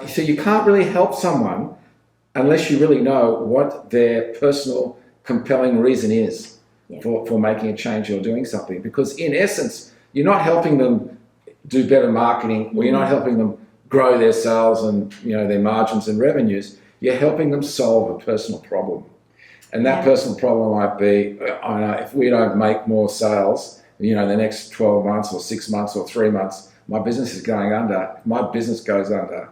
So you can't really help someone unless you really know what their personal compelling reason is for making a change or doing something. Because in essence, you're not helping them do better marketing, or you're not helping them grow their sales and their margins and revenues. You're helping them solve a personal problem. And that personal problem might be, if we don't make more sales, the next 12 months or 6 months or 3 months, my business is going under. If my business goes under,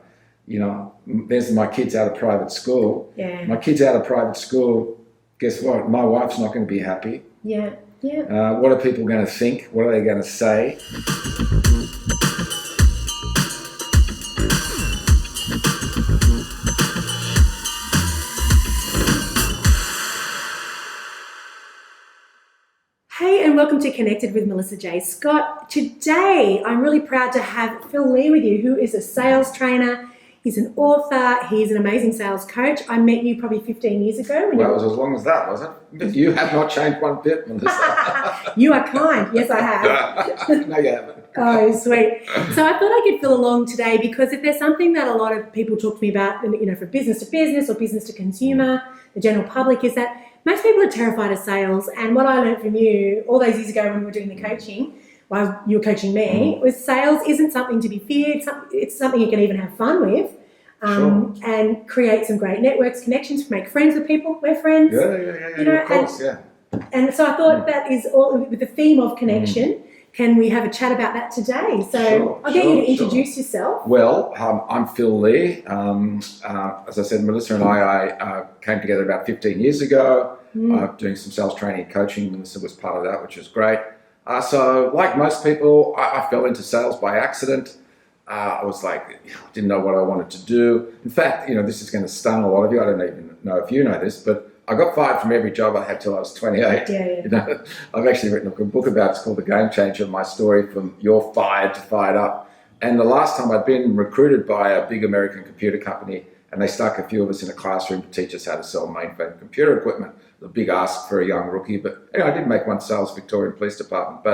there's my kids out of private school. Yeah. My kids out of private school, guess what? My wife's not going to be happy. Yeah. Yeah. What are people going to think? What are they going to say? Hey, and welcome to Connected with Melissa J. Scott. Today, I'm really proud to have Phil Lee with you, who is a sales trainer. He's an author. He's an amazing sales coach. I met you probably 15 years ago. Well, it was as long as that, wasn't it? You have not changed one bit, Melissa. You are kind. Yes, I have. No, you haven't. Oh, sweet. So I thought I could Phil along today because if there's something that a lot of people talk to me about, for business to business or business to consumer, the general public, is that most people are terrified of sales. And what I learned from you all those years ago when we were doing the coaching, while you were coaching me, was sales isn't something to be feared. It's something you can even have fun with, and create some great networks, connections, make friends with people. We're friends. Yeah, of course, And so I thought that is all with the theme of connection. Can we have a chat about that today? So I'll get you to introduce yourself. Well, I'm Phil Lee. As I said, Melissa and I came together about 15 years ago, doing some sales training and coaching. Melissa was part of that, which was great. So like most people, I fell into sales by accident. I was like, didn't know what I wanted to do. In fact, this is going to stun a lot of you. I don't even know if you know this, but I got fired from every job I had till I was 28. Yeah. I've actually written a good book about it. It's called The Game Changer, my story from you're fired to fired up. And the last time I'd been recruited by a big American computer company, and they stuck a few of us in a classroom to teach us how to sell mainframe computer equipment. The big ask for a young rookie, but I did make one sales Victorian Police Department.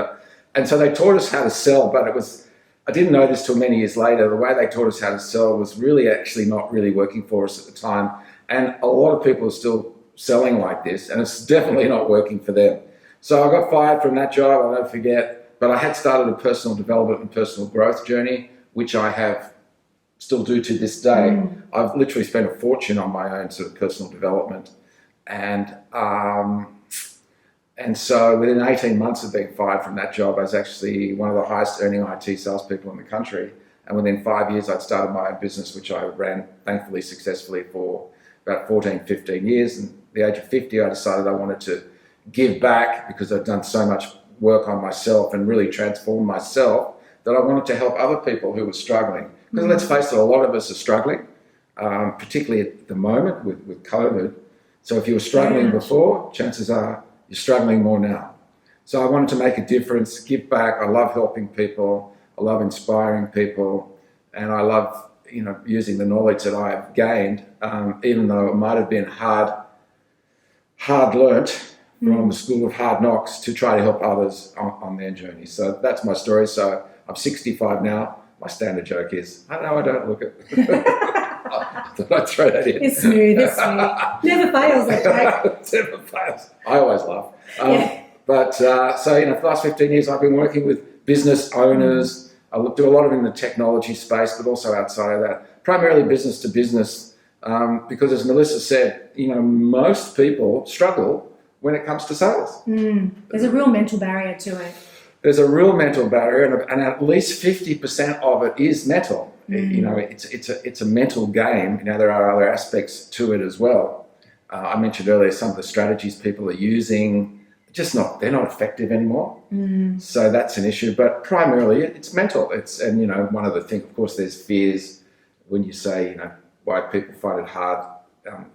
And so they taught us how to sell, but I didn't know this till many years later. The way they taught us how to sell was really actually not really working for us at the time. And a lot of people are still selling like this, and it's definitely not working for them. So I got fired from that job, I'll never forget, but I had started a personal development and personal growth journey, which I still do to this day. I've literally spent a fortune on my own sort of personal development. And so within 18 months of being fired from that job, I was actually one of the highest earning IT salespeople in the country. And within 5 years, I'd started my own business, which I ran thankfully successfully for about 14, 15 years. And at the age of 50, I decided I wanted to give back because I'd done so much work on myself and really transformed myself that I wanted to help other people who were struggling. Because let's face it, a lot of us are struggling, particularly at the moment with COVID. So if you were struggling before, chances are you're struggling more now. So I wanted to make a difference, give back. I love helping people. I love inspiring people. And I love using the knowledge that I have gained, even though it might have been hard learnt from the school of hard knocks, to try to help others on their journey. So that's my story. So I'm 65 now. My standard joke is, I know I don't look it. Thought I'd throw that in. It's smooth. Never fails, that joke. Never fails. I always laugh. But so for the last 15 years, I've been working with business owners. I do a lot of it in the technology space, but also outside of that, primarily business to business. Because as Melissa said, most people struggle when it comes to sales. There's a real mental barrier to it. There's a real mental barrier, and at least 50% of it is mental. It's a mental game. There are other aspects to it as well. I mentioned earlier some of the strategies people are using, they're not effective anymore. So that's an issue, but primarily it's mental. One of the things, of course, there's fears when you say, why people find it hard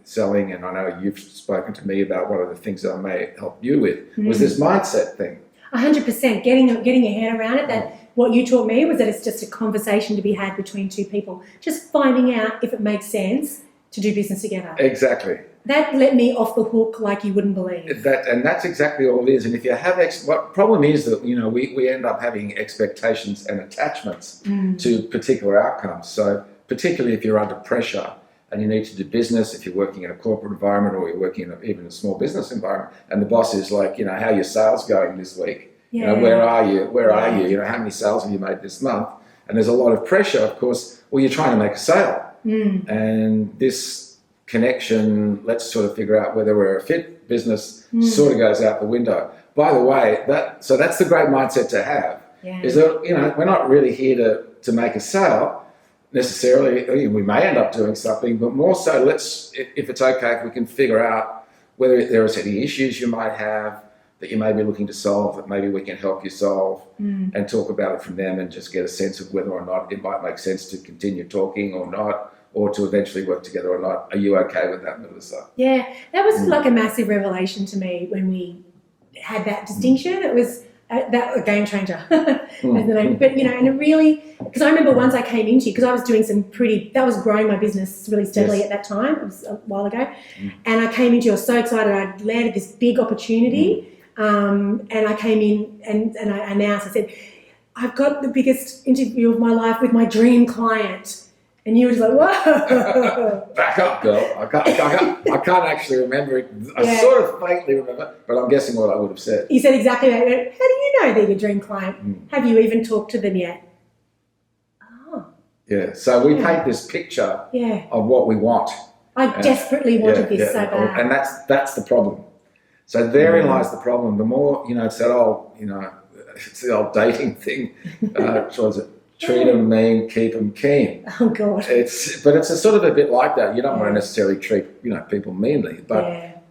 selling, and I know you've spoken to me about one of the things that I may help you with, was this mindset thing. 100%, getting your head around it, that what you taught me was that it's just a conversation to be had between two people, just finding out if it makes sense to do business together. Exactly. That let me off the hook like you wouldn't believe. That's exactly all it is. And if you have, what problem is that, we end up having expectations and attachments to particular outcomes. So particularly if you're under pressure and you need to do business, if you're working in a corporate environment or you're working in even a small business environment, and the boss is like, how are your sales going this week? Where are you? Where are you? How many sales have you made this month? And there's a lot of pressure, of course. Well, you're trying to make a sale. And this connection, let's sort of figure out whether we're a fit business, sort of goes out the window. By the way, that's the great mindset to have. Is that, we're not really here to make a sale necessarily. We may end up doing something, but more so, if it's okay, if we can figure out whether there are any issues you might have that you may be looking to solve, that maybe we can help you solve, and talk about it from them and just get a sense of whether or not it might make sense to continue talking or not, or to eventually work together or not. Are you okay with that, Melissa? Yeah, that was like a massive revelation to me when we had that distinction. It was that a game changer. But, and it really, because I remember once I came into you, because I was doing that was growing my business really steadily at that time. It was a while ago. And I came into you, I was so excited. I landed this big opportunity. And I came in and I announced, I said, I've got the biggest interview of my life with my dream client. And you were just like, whoa. Back up, girl. I can't actually remember it. I sort of faintly remember, but I'm guessing what I would have said. You said exactly that. How do you know they're your dream client? Have you even talked to them yet? Oh. Yeah, so we paint this picture of what we want. I desperately wanted this so bad. And that's the problem. So therein lies the problem. The more, it's that old, it's the old dating thing. What was it? Treat them mean, keep them keen. Oh God! But it's a sort of a bit like that. You don't want to necessarily treat people meanly, but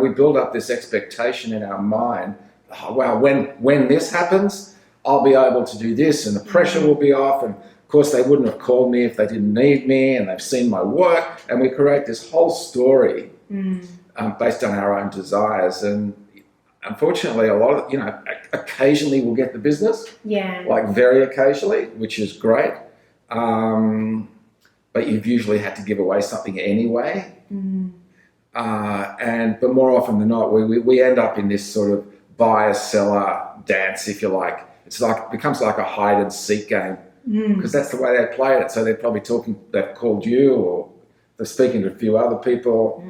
we build up this expectation in our mind. Oh, wow, when this happens, I'll be able to do this, and the pressure will be off. And of course, they wouldn't have called me if they didn't need me, and they've seen my work. And we create this whole story based on our own desires. And unfortunately, a lot of, occasionally we'll get the business. Yeah. Like very occasionally, which is great. But you've usually had to give away something anyway. But more often than not, we end up in this sort of buyer-seller dance, if you like. It becomes like a hide and seek game because that's the way they play it. So they're probably they've called you, or they're speaking to a few other people.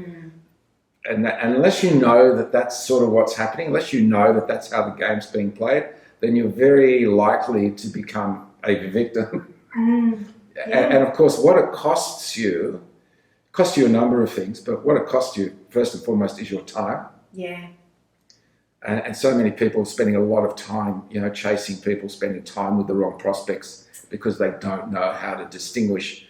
And unless you know that that's sort of what's happening, unless you know that that's how the game's being played, then you're very likely to become a victim. And of course, what it costs you a number of things, but what it costs you, first and foremost, is your time. Yeah. And so many people spending a lot of time, chasing people, spending time with the wrong prospects because they don't know how to distinguish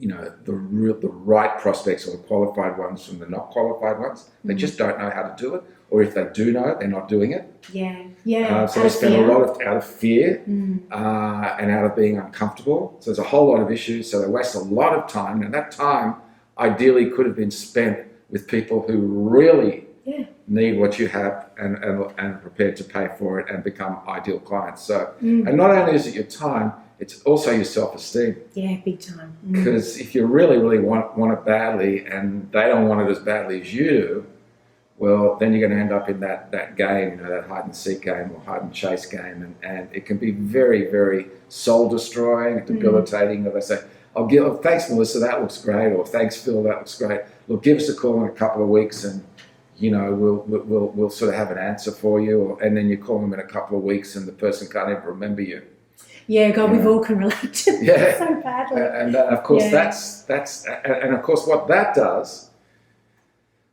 the right prospects or the qualified ones from the not qualified ones. They just don't know how to do it. Or if they do know it, they're not doing it. So they spend a lot out of fear and out of being uncomfortable. So there's a whole lot of issues. So they waste a lot of time. And that time ideally could have been spent with people who really need what you have and are prepared to pay for it and become ideal clients. So, and not only is it your time, it's also your self-esteem. Yeah, big time. Because if you really, really want it badly and they don't want it as badly as you do, well, then you're going to end up in that game, that hide and seek game or hide and chase game. And it can be very, very soul destroying, debilitating. Or they say, thanks, Melissa, that looks great. Or thanks, Phil, that looks great. Look, give us a call in a couple of weeks and, we'll sort of have an answer for you. And then you call them in a couple of weeks and the person can't even remember you. Yeah, God, we've all can relate to that so badly. And of course, and of course, what that does,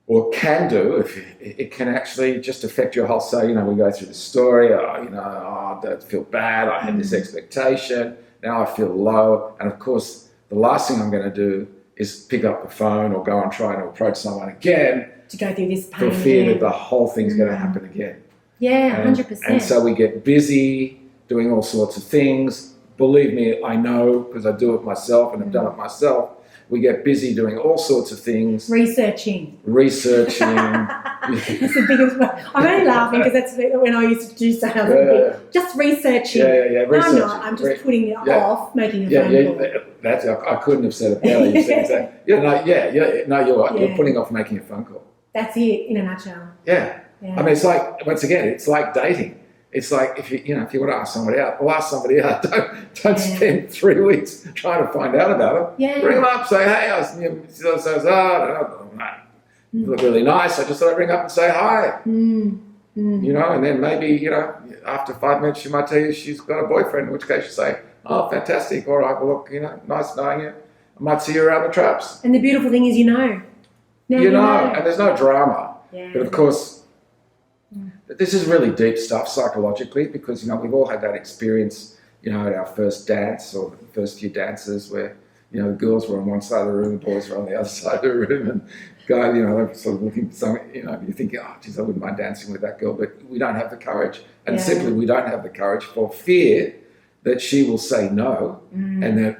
or can do, it can actually just affect your whole. So, we go through the story. I don't feel bad. I had this expectation. Now I feel low. And of course, the last thing I'm going to do is pick up the phone or go and try and approach someone again to go through this pain for fear that the whole thing's going to happen again. Yeah, 100%. And so we get busy doing all sorts of things. Believe me, I know because I do it myself and I've done it myself. We get busy doing all sorts of things. Researching. That's the biggest one. I'm only laughing because that's when I used to do sales. Just researching. Researching. No, I'm not. I'm just putting it off, making a phone call. I couldn't have said it better. You said exactly. No, you're right. You're putting off making a phone call. That's it in a nutshell. Yeah. I mean, it's like, once again, it's like dating. it's like if you want to ask somebody out, well, ask somebody out. Don't spend 3 weeks trying to find out about them. Yeah. Ring them up, say, hey, you look really nice. I just thought I'd ring up and say hi. And then maybe, after 5 minutes, she might tell you she's got a boyfriend, in which case you say, oh, fantastic. All right, well, look, nice knowing you. I might see you around the traps. And the beautiful thing is, Now you know, and there's no drama. Yeah. But of course, this is really deep stuff psychologically because, we've all had that experience, at our first dance or the first few dances where, the girls were on one side of the room, the boys were on the other side of the room, and guys, they're sort of looking for something, you're thinking, oh, geez, I wouldn't mind dancing with that girl, but we don't have the courage. And simply we don't have the courage for fear that she will say no and that,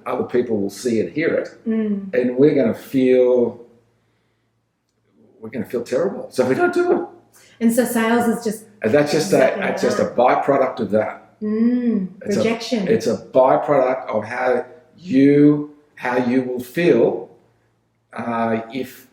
other people will see it, hear it, and we're going to feel terrible. So we don't do it. And so sales is just... And that's just a byproduct of that. Rejection. It's a byproduct of how you will feel if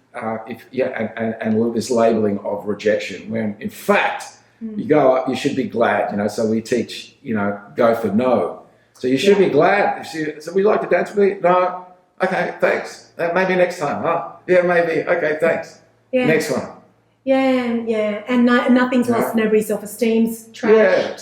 this labeling of rejection, when in fact you go up, you should be glad, so we teach, go for no. So you should be glad. So would you like to dance with me? No. Okay, thanks. Maybe next time, huh? Yeah, maybe. Okay, thanks. Yeah. Next one. Yeah. And nothing's lost, nobody's self-esteem's trashed. Yeah.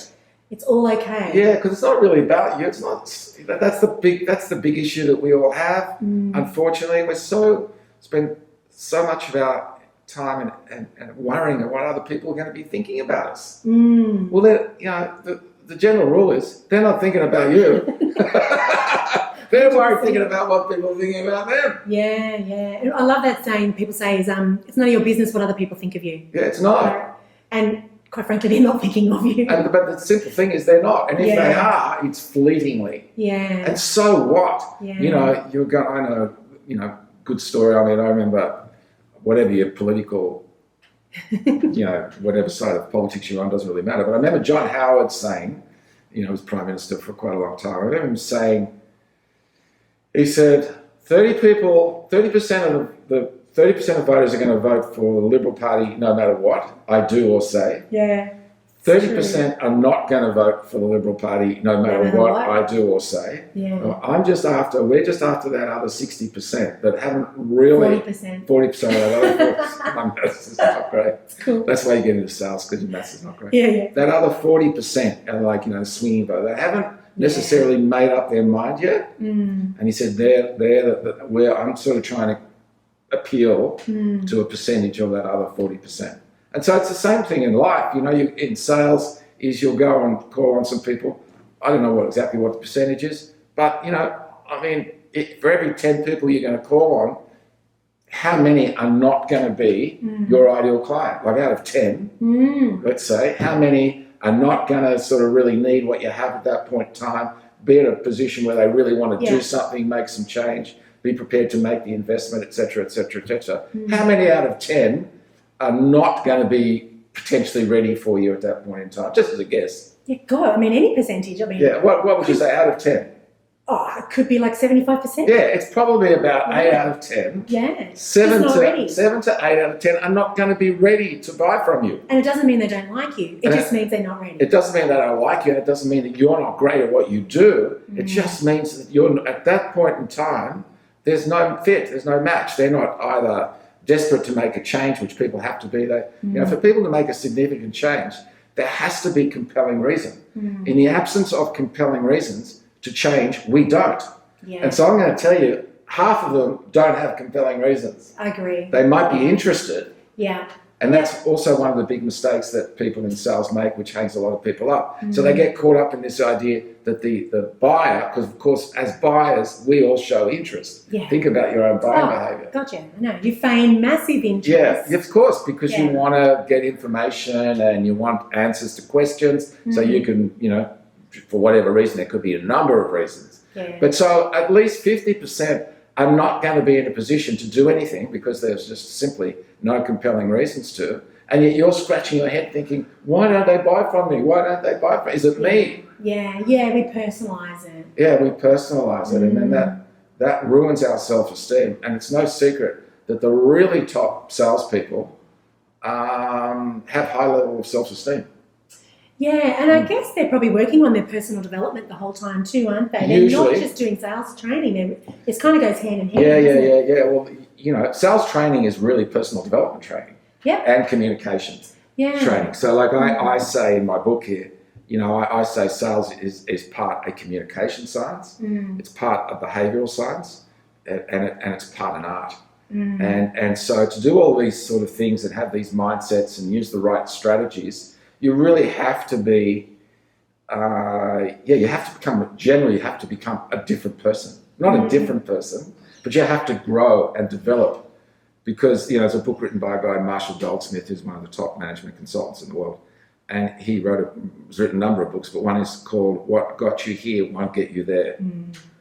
It's all okay. Yeah, because it's not really about you. It's not. That's the big issue that we all have. Unfortunately, we spend so much of our time and worrying about what other people are going to be thinking about us. Well, the general rule is they're not thinking about you. They're worried thinking about what people are thinking about them. Yeah. I love that saying people say is it's none of your business what other people think of you. Yeah, it's not. And quite frankly, they're not thinking of you. But the simple thing is they're not. And if they are, it's fleetingly. Yeah. And so what? Yeah. You're going, I know, good story. I mean, I remember whatever your political, whatever side of politics you're on doesn't really matter. But I remember John Howard saying, he was Prime Minister for quite a long time. I remember him saying, he said, 30% of voters are going to vote for the Liberal Party no matter what I do or say. Yeah. 30% are not going to vote for the Liberal Party no matter what I do or say. Yeah. We're just after that other 60% that haven't really... 40% of that other 40%. My maths is not great. Cool. That's why you get into sales, because your maths is not great. Yeah. That other 40% are like, swinging vote. They haven't necessarily made up their mind yet. And he said, I'm sort of trying to appeal to a percentage of that other 40%. And so it's the same thing in life. In sales is you'll go and call on some people. I don't know exactly what the percentage is, but, for every 10 people you're going to call on, how many are not going to be your ideal client? Like out of 10, let's say, how many are not going to sort of really need what you have at that point in time, be in a position where they really want to do something, make some change, be prepared to make the investment, et cetera, et cetera, et cetera. How many out of 10 are not going to be potentially ready for you at that point in time? Just as a guess. Yeah, God, any percentage. Yeah, what would you say out of 10? Oh, it could be like 75%. Yeah, it's probably about 8 out of 10. Yeah. 7 to 8 out of 10 are not going to be ready to buy from you. And it doesn't mean they don't like you. It just means they're not ready. It doesn't mean they don't like you. It doesn't mean that you're not great at what you do. It just means that you're at that point in time, there's no fit, there's no match. They're not either desperate to make a change, which people have to be. For people to make a significant change, there has to be compelling reason. In the absence of compelling reasons to change, we don't. Yeah. And so I'm going to tell you, half of them don't have compelling reasons. I agree. They might be interested. Yeah. And that's also one of the big mistakes that people in sales make, which hangs a lot of people up. So they get caught up in this idea that the buyer, because of course as buyers, we all show interest. Yeah. Think about your own buying behaviour. Gotcha. I know. You feign massive interest. Yeah, of course, because you want to get information and you want answers to questions so you can, for whatever reason, there could be a number of reasons. Yeah. But so at least 50% are not going to be in a position to do anything because there's just simply no compelling reasons to. And yet you're scratching your head thinking, why don't they buy from me? Why don't they buy from me? Is it me? Yeah, we personalise it. Yeah, we personalise it. And then that ruins our self-esteem. And it's no secret that the really top salespeople have high level of self-esteem. Yeah, and I guess they're probably working on their personal development the whole time too, aren't they? They're Usually. not just doing sales training. It kind of goes hand in hand. Yeah. Well, sales training is really personal development training. Yep. And communications training. So like I say in my book here, I say sales is part a communication science, it's part a behavioural science, and it's part an art. And so to do all these sort of things and have these mindsets and use the right strategies, you really have to be, you have to become a different person. Not a different person, but you have to grow and develop. Because, there's a book written by a guy, Marshall Goldsmith, who's one of the top management consultants in the world. And he has written a number of books, but one is called What Got You Here Won't Get You There.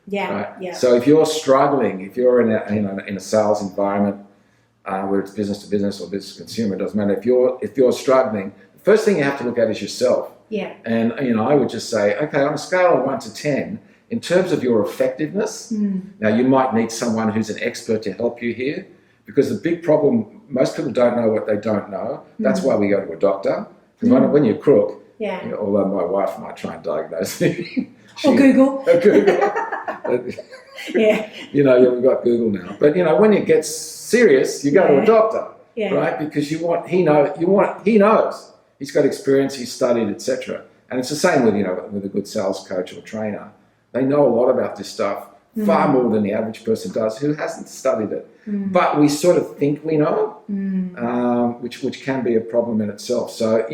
Right? So if you're struggling, if you're in a sales environment, where it's business to business or business to consumer, it doesn't matter. If you're struggling, the first thing you have to look at is yourself. Yeah. And, I would just say, okay, on a scale of 1 to 10, in terms of your effectiveness, now you might need someone who's an expert to help you here. Because the big problem, most people don't know what they don't know. That's why we go to a doctor. Because when you're crook, although my wife might try and diagnose me. Or Google. Yeah. We've got Google now. But, when it gets serious, you go to a doctor, right? Because he knows. He's got experience, he's studied, etc. And it's the same with, with a good sales coach or trainer. They know a lot about this stuff, far more than the average person does who hasn't studied it. But we sort of think we know, which can be a problem in itself. So,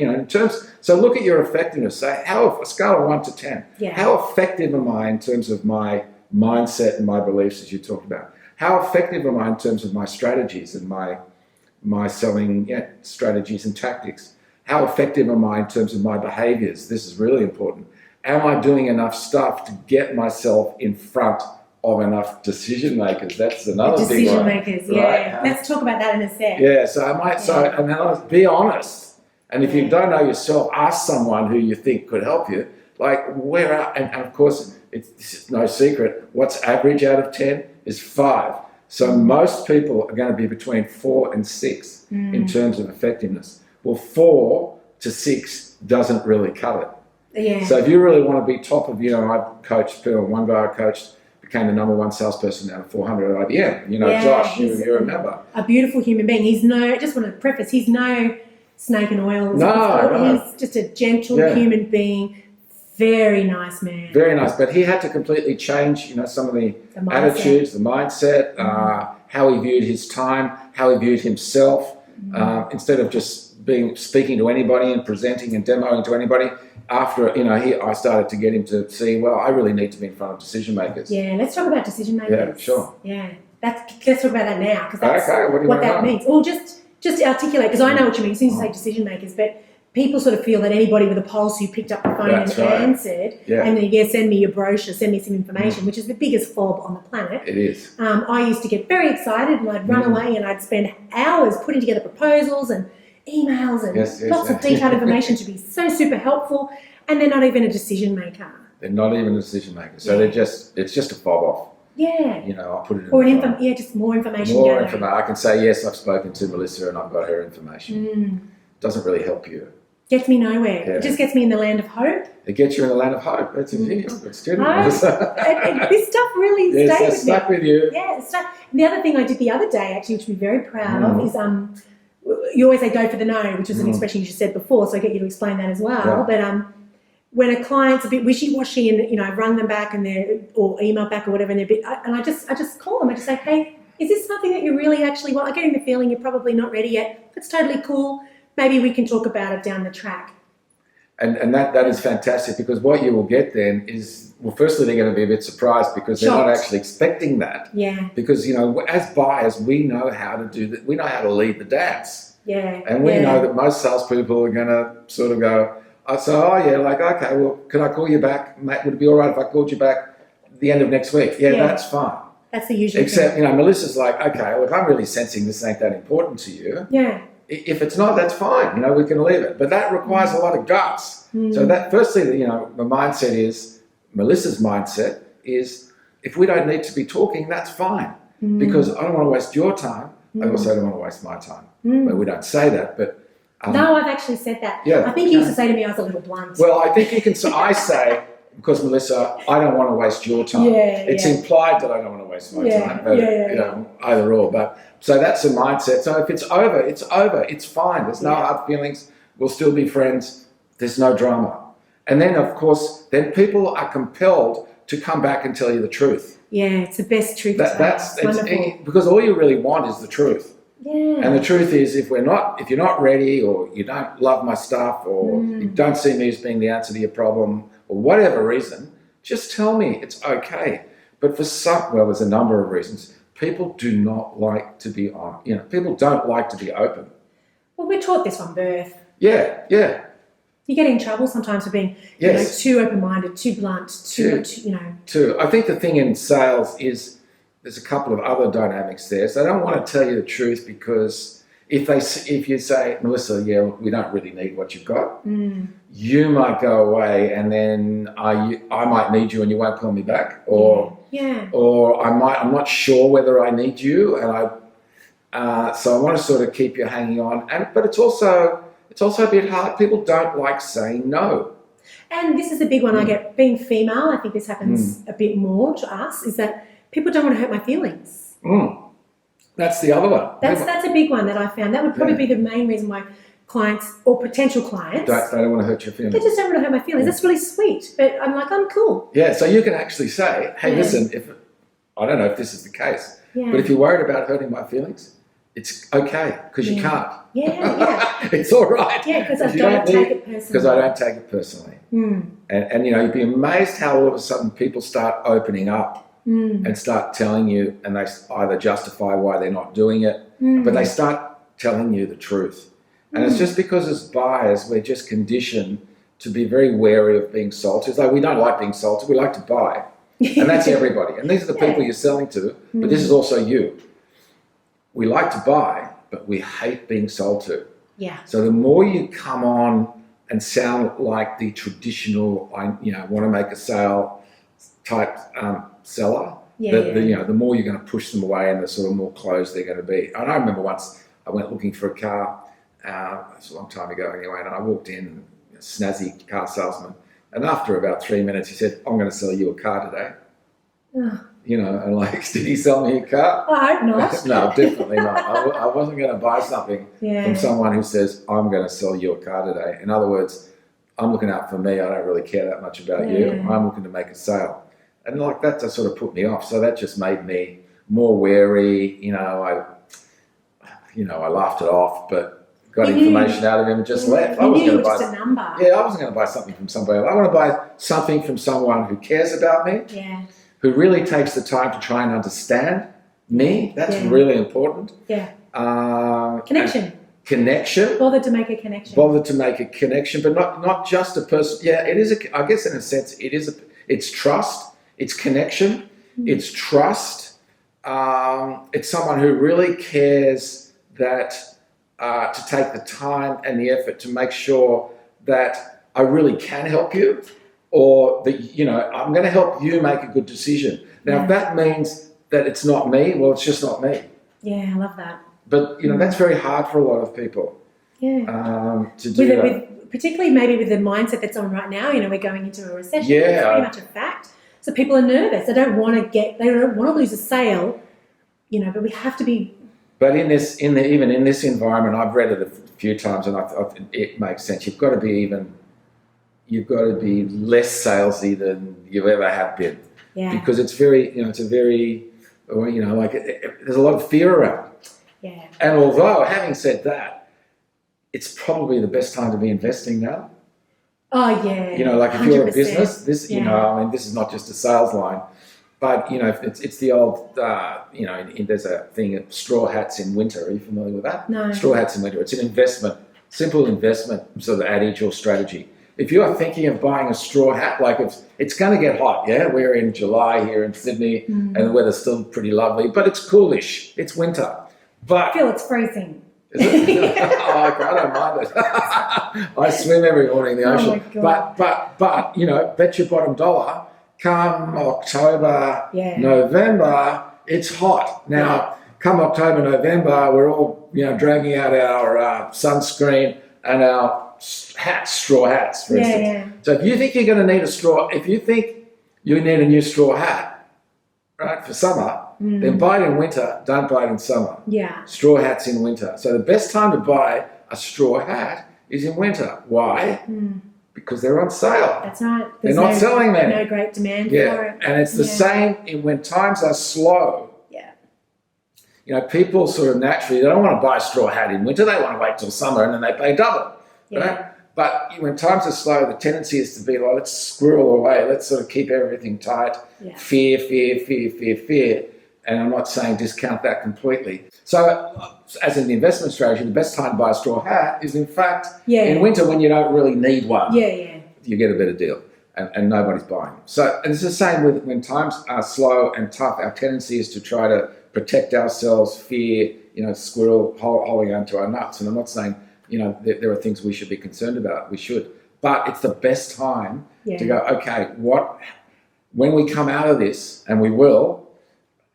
so look at your effectiveness. Say, a scale of 1 to 10, how effective am I in terms of my mindset and my beliefs, as you talked about? How effective am I in terms of my strategies and my selling strategies and tactics? How effective am I in terms of my behaviors? This is really important. Am I doing enough stuff to get myself in front of enough decision makers? That's another big one. Decision makers, right? Let's talk about that in a sec. Yeah, so be honest. And if you don't know yourself, ask someone who you think could help you. Like, and of course, it's no secret, what's average out of 10 is 5. So most people are going to be between 4 and 6 in terms of effectiveness. Well, 4 to 6 doesn't really cut it. Yeah. So if you really want to be top of, I've coached people. One guy I coached became the number 1 salesperson out of 400 at IBM. Josh, you remember. A beautiful human being. He's just want to preface, he's no snake in oil. No. He's just a gentle human being. Very nice man. Very nice. But he had to completely change, some of the attitudes, the mindset, how he viewed his time, how he viewed himself. Instead of just speaking to anybody and presenting and demoing to anybody, after, I started to get him to see, well, I really need to be in front of decision makers. Yeah, let's talk about decision makers. Yeah, sure. Yeah, let's talk about that now, because that's what that means. Or just articulate, because I know what you mean as soon as you say decision makers, but people sort of feel that anybody with a pulse who picked up the phone answered, and then send me your brochure, send me some information, which is the biggest fob on the planet. It is. I used to get very excited and I'd run away and I'd spend hours putting together proposals and emails and lots of detailed information to be so super helpful, and they're not even a decision maker. They're not even a decision maker. So it's just a fob off. Yeah. I'll put it in. Or just more information. More information. I can say, yes, I've spoken to Melissa and I've got her information. Doesn't really help you. Gets me nowhere. Yeah. It just gets me in the land of hope. It gets you in the land of hope. That's a video. It's good. This stuff really stayed with me. Stuck with you. Yeah, it stuck. And the other thing I did the other day, actually, which I'm very proud of, is you always say go for the no, which was an expression you just said before, so I get you to explain that as well. Yeah. But when a client's a bit wishy-washy and, I've rung them back and or emailed back or whatever, and they're a bit, and I just call them. I just say, hey, is this something that you really actually want? I'm getting the feeling you're probably not ready yet. That's totally cool. Maybe we can talk about it down the track. And that is fantastic, because what you will get then is, well, firstly, they're going to be a bit surprised because they're not actually expecting that. Yeah. Because, as buyers, we know how to do that. We know how to lead the dance. Yeah. And we know that most salespeople are going to sort of go, okay, well, can I call you back? Mate, would it be all right if I called you back at the end of next week? Yeah, that's fine. That's the usual Except, Melissa's like, okay, look, I'm really sensing this ain't that important to you. Yeah. If it's not, that's fine. We can leave it. But that requires a lot of guts. So that, firstly, the mindset is, Melissa's mindset is, if we don't need to be talking, that's fine. Because I don't want to waste your time. I also don't want to waste my time. But we don't say that. But No, I've actually said that. Yeah. I think he used to say to me I was a little blunt. Well, I think you can. I say, because Melissa, I don't want to waste your time. It's implied that I don't want to waste my time. But, you know, either or. But so that's a mindset. So if it's over, it's over. It's fine. There's no hard feelings. We'll still be friends. There's no drama. And then, of course, then people are compelled to come back and tell you the truth. Yeah, it's the best truth. That's because all you really want is the truth. Yeah. And the truth is, if you're not ready, or you don't love my stuff, or you don't see me as being the answer to your problem, or whatever reason, just tell me. It's okay. But for there's a number of reasons. People do not like to be on. You know, people don't like to be open. Well, we're taught this from birth. Yeah. You get in trouble sometimes for being too open-minded, too blunt, too. I think the thing in sales is there's a couple of other dynamics there. So they don't want to tell you the truth because if you say, Melissa, we don't really need what you've got, you might go away and then I might need you and you won't call me back, or I'm not sure whether I need you, and so I want to sort of keep you hanging on. But it's also a bit hard. People don't like saying no. And this is a big one I get. Being female, I think this happens a bit more to us, is that people don't want to hurt my feelings. That's the other one. That's a big one that I found. That would probably be the main reason why clients or potential clients don't want to hurt your feelings. They just don't want to hurt my feelings. That's really sweet. But I'm cool. Yeah, so you can actually say, hey, listen, I don't know if this is the case, but if you're worried about hurting my feelings, it's okay, because you can't. Yeah. It's all right. Yeah, because I don't take it personally. Because I don't take it personally. And you'd be amazed how all of a sudden people start opening up and start telling you, and they either justify why they're not doing it, but they start telling you the truth. And it's just because as buyers, we're just conditioned to be very wary of being sold to. It's like we don't like being sold to, we like to buy. And that's everybody. And these are the people you're selling to, but this is also you. We like to buy, but we hate being sold to. Yeah. So the more you come on and sound like the traditional, want to make a sale type seller, the more you're going to push them away and the sort of more closed they're going to be. And I remember once I went looking for a car, it's a long time ago anyway, and I walked in, a snazzy car salesman, and after about 3 minutes he said, I'm going to sell you a car today. Oh. And did he sell me a car? I hope not. No, definitely not. I wasn't going to buy something from someone who says, I'm going to sell you a car today. In other words, I'm looking out for me. I don't really care that much about you. I'm looking to make a sale. And that just sort of put me off. So that just made me more wary. I laughed it off, but got information out of him and just left. I wasn't going to buy just a number. Yeah, I wasn't going to buy something from somebody else. I want to buy something from someone who cares about me. Yeah. Who really takes the time to try and understand me. That's really important. Yeah. Connection. Bothered to make a connection. But not just a person. Yeah, it is. I guess in a sense, it's trust. It's connection. It's trust. It's someone who really cares to take the time and the effort to make sure that I really can help you. Or that, I'm going to help you make a good decision. Now, if that means that it's not me, well, it's just not me. Yeah, I love that. But, that's very hard for a lot of people. Yeah. To do that. Particularly maybe with the mindset that's on right now, we're going into a recession. Yeah. It's pretty much a fact. So people are nervous. They don't want to lose a sale, but we have to be. But even in this environment, I've read it a few times and it makes sense. You've got to be less salesy than you ever have been. Yeah. Because it's very, there's a lot of fear around. Yeah. And although, having said that, it's probably the best time to be investing now. Oh, yeah. If you're a business, this is not just a sales line, but, it's the old, there's a thing of straw hats in winter. Are you familiar with that? No. Straw hats in winter. It's an investment, simple investment sort of adage or strategy. If you are thinking of buying a straw hat, it's going to get hot, yeah? We're in July here in Sydney and the weather's still pretty lovely, but it's coolish. It's winter. But I feel it's freezing. Is it? I don't mind it. I swim every morning in the ocean. Oh my God. But, bet your bottom dollar, come October, November, it's hot. Now, come October, November, we're all, dragging out our sunscreen. and our hats, straw hats, for instance. Yeah. So if you think you're going to need a straw, if you think you need a new straw hat, right, for summer, then buy it in winter, don't buy it in summer. Yeah. Straw hats in winter. So the best time to buy a straw hat is in winter. Why? Because they're on sale. That's right. They're not selling them. No great demand for it. And it's the same when times are slow. Yeah. You know, people sort of naturally, they don't want to buy a straw hat in winter. They want to wait till summer and then they pay double. Yeah. Right? But when times are slow, the tendency is to be like, let's squirrel away. Let's sort of keep everything tight. Yeah. Fear. And I'm not saying discount that completely. So as in the investment strategy, the best time to buy a straw hat is in fact in winter when you don't really need one. Yeah. You get a better deal and nobody's buying. So and it's the same with when times are slow and tough, our tendency is to try to protect ourselves, fear, squirrel holding onto our nuts. And I'm not saying, there are things we should be concerned about. We should. But it's the best time to go, okay, when we come out of this, and we will,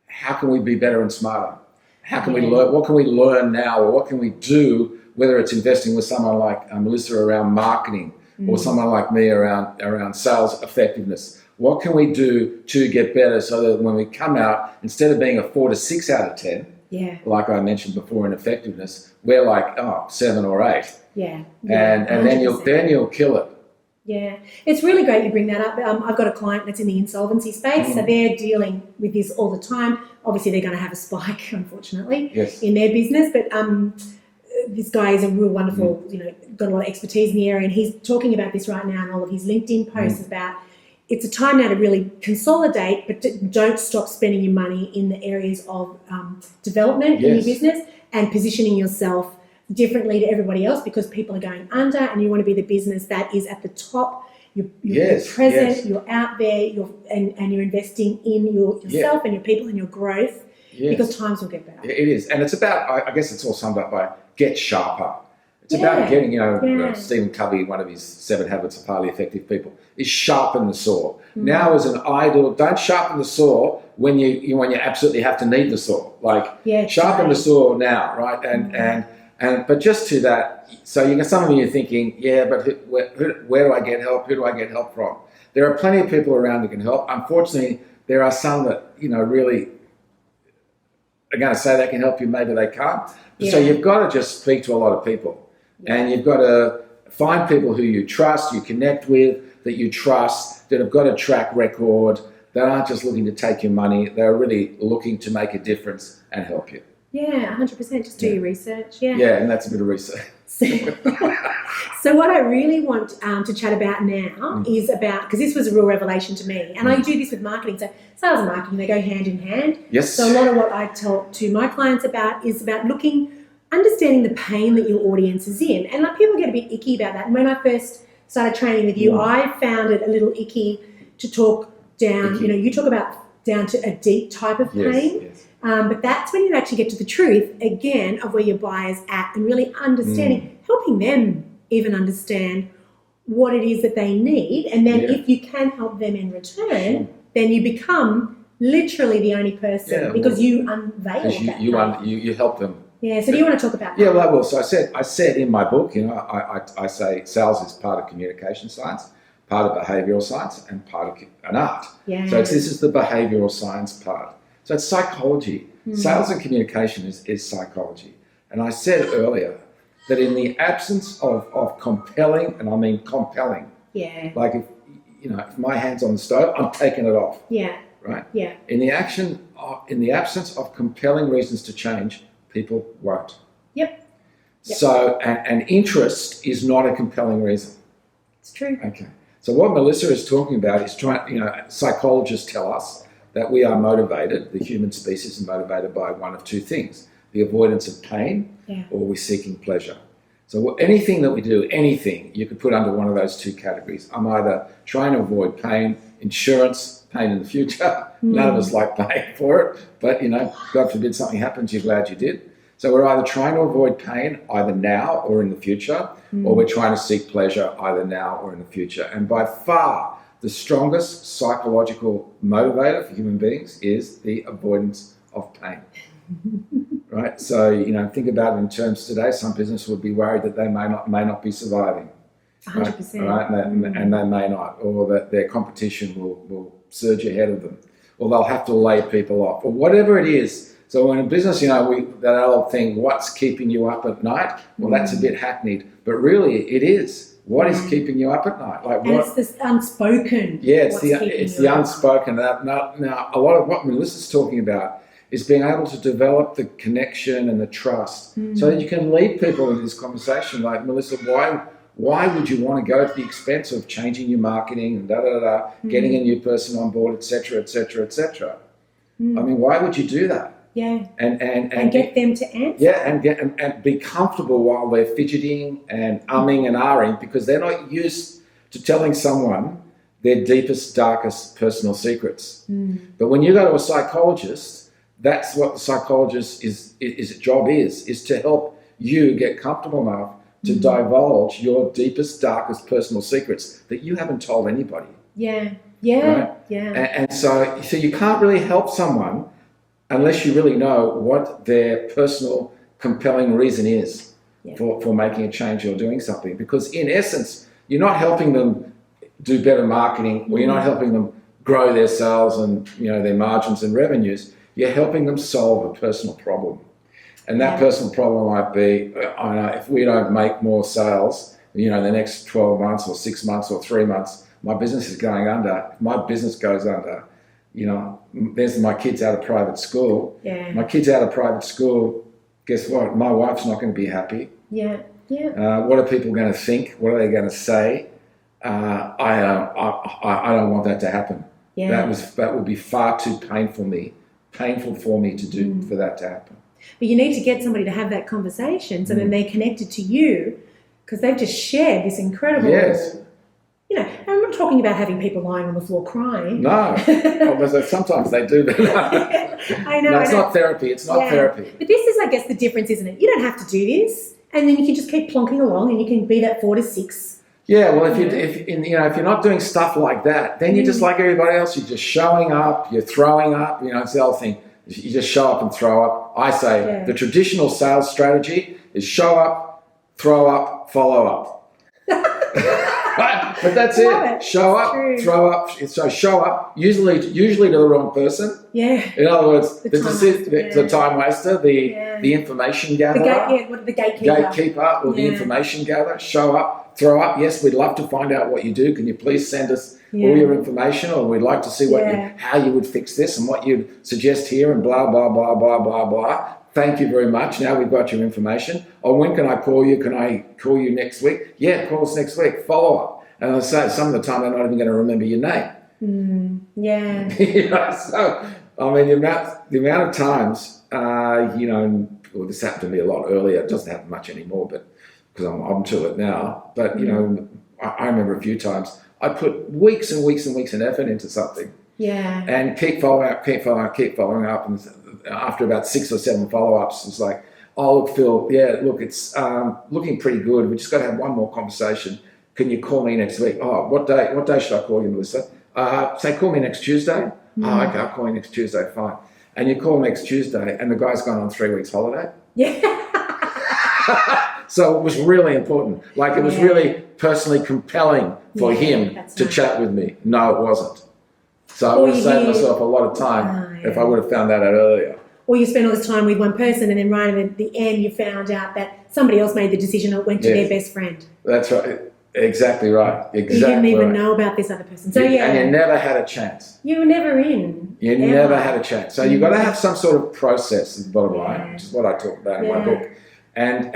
how can we be better and smarter? How can we learn? What can we learn now, or what can we do? Whether it's investing with someone like Melissa around marketing, or someone like me around sales effectiveness. What can we do to get better so that when we come out, instead of being a 4 to 6 out of 10, like I mentioned before in effectiveness, we're like 7 or 8. Yeah. And then you'll kill it. Yeah, it's really great you bring that up. I've got a client that's in the insolvency space, so they're dealing with this all the time. Obviously, they're going to have a spike, unfortunately, in their business. But this guy is a real wonderful, got a lot of expertise in the area, and he's talking about this right now in all of his LinkedIn posts about it's a time now to really consolidate, but don't stop spending your money in the areas of development in your business and positioning yourself differently to everybody else, because people are going under, and you want to be the business that is at the top. You're present, you're out there, and you're investing in yourself and your people and your growth, because times will get better. It is, and it's about, I guess it's all summed up by get sharper. It's about getting, Stephen Covey, one of his 7 habits of highly effective people, is sharpen the saw. Now is an ideal. Don't sharpen the saw when you absolutely have to need the saw. Sharpen the saw now, right? But just to that, so some of you are thinking, but where do I get help? Who do I get help from? There are plenty of people around who can help. Unfortunately, there are some that really are going to say they can help you. Maybe they can't. So you've got to just speak to a lot of people, and you've got to find people who you trust, you connect with, that you trust, that have got a track record, that aren't just looking to take your money. They're really looking to make a difference and help you. Yeah, 100%. Just do your research. Yeah, and that's a bit of research. So what I really want to chat about now is about, because this was a real revelation to me, and I do this with marketing. So sales and marketing, they go hand in hand. Yes. So a lot of what I talk to my clients about is about understanding the pain that your audience is in. And people get a bit icky about that. And when I first started training with you, I found it a little icky to talk down, you talk about down to a deep type of pain. Yes. But that's when you actually get to the truth, again, of where your buyer's at, and really understanding, helping them even understand what it is that they need. And then if you can help them in return, then you become literally the only person, because you unveil that. You help them. Yeah, so do you want to talk about that? Yeah, well, I will. So I said in my book, I say sales is part of communication science, part of behavioural science, and part of an art. Yeah. So this is the behavioural science part. So it's psychology. Sales and communication is psychology. And I said earlier that in the absence of compelling, and I mean compelling, like if my hand's on the stove, I'm taking it off. Yeah. Right? Yeah. In the absence of compelling reasons to change, people won't. Yep. So, and interest is not a compelling reason. It's true. Okay. So what Melissa is talking about is psychologists tell us that we are motivated, the human species is motivated by one of 2 things, the avoidance of pain or we're seeking pleasure. So anything that we do, anything, you could put under one of those 2 categories. I'm either trying to avoid pain, insurance, pain in the future. None of us like paying for it, but God forbid something happens, you're glad you did. So we're either trying to avoid pain either now or in the future, or we're trying to seek pleasure either now or in the future. And by far, the strongest psychological motivator for human beings is the avoidance of pain. right? So, think about it in terms today. Some business would be worried that they may not be surviving. 100%. Right? And they may not, or that their competition will surge ahead of them, or they'll have to lay people off, or whatever it is. So in a business, that old thing, what's keeping you up at night? Well, that's a bit hackneyed, but really it is. What is keeping you up at night? And it's this unspoken. Yeah, it's the unspoken. Now, a lot of what Melissa's talking about is being able to develop the connection and the trust so that you can lead people into this conversation. Like, Melissa, why would you want to go to the expense of changing your marketing and getting a new person on board, et cetera, et cetera, et cetera? I mean, why would you do that? Yeah. And get them to answer. Yeah, and be comfortable while they're fidgeting and umming and ahhing, because they're not used to telling someone their deepest, darkest personal secrets. But when you go to a psychologist, that's what the psychologist's job is to help you get comfortable enough to divulge your deepest, darkest personal secrets that you haven't told anybody. Yeah. Right? And so you can't really help someone unless you really know what their personal compelling reason is for making a change or doing something. Because in essence, you're not helping them do better marketing, or you're not helping them grow their sales and their margins and revenues. You're helping them solve a personal problem. And that personal problem might be, if we don't make more sales, the next 12 months or 6 months or 3 months, my business is going under. If my business goes under, there's my kids out of private school. Yeah. My kids out of private school, guess what? My wife's not going to be happy. Yeah. What are people going to think? What are they going to say? I don't want that to happen. Yeah. That would be far too painful for me to do for that to happen. But you need to get somebody to have that conversation, so then they're connected to you, because they've just shared this incredible. Yes. I'm not talking about having people lying on the floor crying. No. Sometimes they do that. I know. No, it's not therapy. It's not therapy. But this is, I guess, the difference, isn't it? You don't have to do this, and then you can just keep plonking along, and you can be that 4 to 6. Yeah, well, if you're not doing stuff like that, then you're just like everybody else. You're just showing up. You're throwing up. It's the old thing. You just show up and throw up. I say the traditional sales strategy is show up, throw up, follow up. But that's it. Show up, throw up. So show up, usually to the wrong person. Yeah. In other words, the time waster, the information gatherer. The gatekeeper. Or the information gatherer. Show up, throw up. Yes, we'd love to find out what you do. Can you please send us all your information, or we'd like to see how you would fix this and what you'd suggest here, and blah, blah, blah, blah, blah, blah. Thank you very much. Now we've got your information. Oh, when can I call you? Can I call you next week? Yeah, call us next week. Follow up. And I say some of the time they're not even going to remember your name. Yeah. So I mean, the amount of times, well, this happened to me a lot earlier. It doesn't happen much anymore, but because I'm onto it now. But I remember a few times I put weeks and weeks and weeks and effort into something. Yeah. And keep following up, and after about 6 or 7 follow-ups, it's like, oh, look, Phil, it's looking pretty good. We just got to have one more conversation. Can you call me next week? Oh, what day should I call you, Melissa? Say, call me next Tuesday. Oh, okay, I'll call you next Tuesday, fine. And you call next Tuesday, and the guy's gone on 3 weeks holiday. Yeah. So it was really important. Like, it was really personally compelling for him to chat with me. No, it wasn't. So I would have saved myself a lot of time if I would have found that out earlier. Or you spend all this time with one person, and then right at the end you found out that somebody else made the decision or went to their best friend. That's right. Exactly right. Exactly. You didn't even know about this other person. So and you never had a chance. You were never in. You never had a chance. So you've got to have some sort of process, is the bottom line, which is what I talk about in my book. And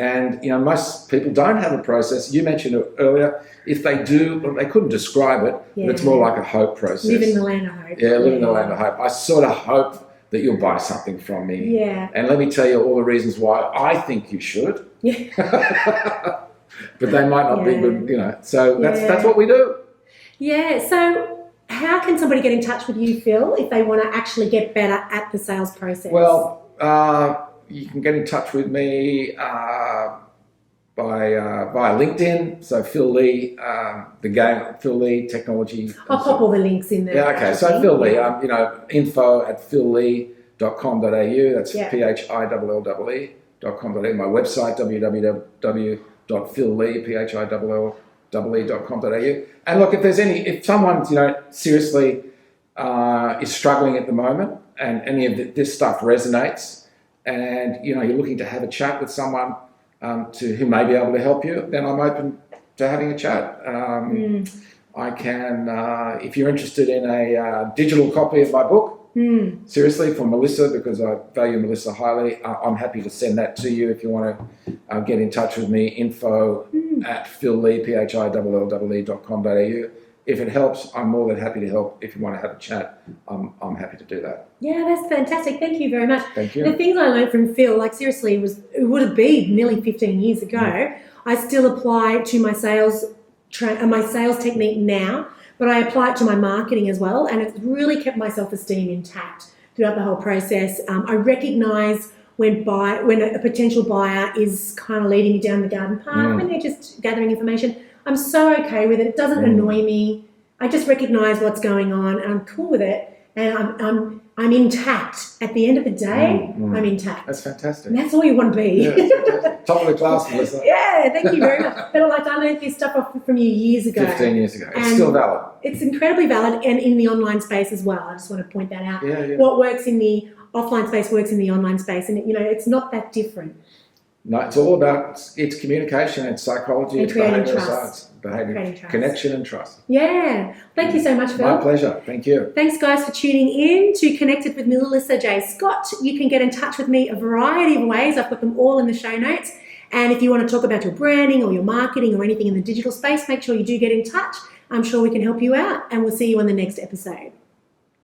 most people don't have a process. You mentioned it earlier. If they do, they couldn't describe it, but it's more like a hope process. Live in the land of hope. Yeah, live in the land of hope. I sort of hope that you'll buy something from me. Yeah. And let me tell you all the reasons why I think you should. Yeah. But they might not be good, So that's what we do. Yeah. So how can somebody get in touch with you, Phil, if they want to actually get better at the sales process? Well, you can get in touch with me via LinkedIn. So Phil Lee, Phil Lee Technology. I'll pop all the links in there. Yeah, okay. So Phil Lee, info@phillee.com.au. That's Yeah. PHILLE.com.au. My website, www.phillee.com.au. And look, if someone, seriously is struggling at the moment and any of this stuff resonates and, you're looking to have a chat with someone who may be able to help you, then I'm open to having a chat. I can, if you're interested in a digital copy of my book, seriously, for Melissa, because I value Melissa highly, I'm happy to send that to you if you want to get in touch with me, info@phillee, PHILLE.com.au. If it helps, I'm more than happy to help. If you want to have a chat, I'm happy to do that. Yeah, that's fantastic. Thank you very much. Thank you. The things I learned from Phil, seriously, it would have been nearly 15 years ago. I still apply to my sales technique now, but I apply it to my marketing as well, and it's really kept my self-esteem intact throughout the whole process. I recognise when a potential buyer is kind of leading me down the garden path, when they're just gathering information. I'm so okay with it. It doesn't annoy me. I just recognise what's going on, and I'm cool with it. And I'm intact. At the end of the day, I'm intact. That's fantastic. And that's all you want to be. Yeah, fantastic. Top of the class, Melissa. Yeah, thank you very much. But I learned this stuff from you years ago. 15 years ago. It's And still valid. it's incredibly valid, and in the online space as well. I just want to point that out. Yeah. What works in the offline space works in the online space, and it's not that different. No, it's all about it's communication, it's psychology, And it's creating behavioural trust. science, Creating trust. connection and trust. Yeah. Thank you so much, Phil. My pleasure. Thank you. Thanks, guys, for tuning in to Connected with Melissa J. Scott. You can get in touch with me a variety of ways. I've put them all in the show notes. And if you want to talk about your branding or your marketing or anything in the digital space, make sure you do get in touch. I'm sure we can help you out, and we'll see you on the next episode.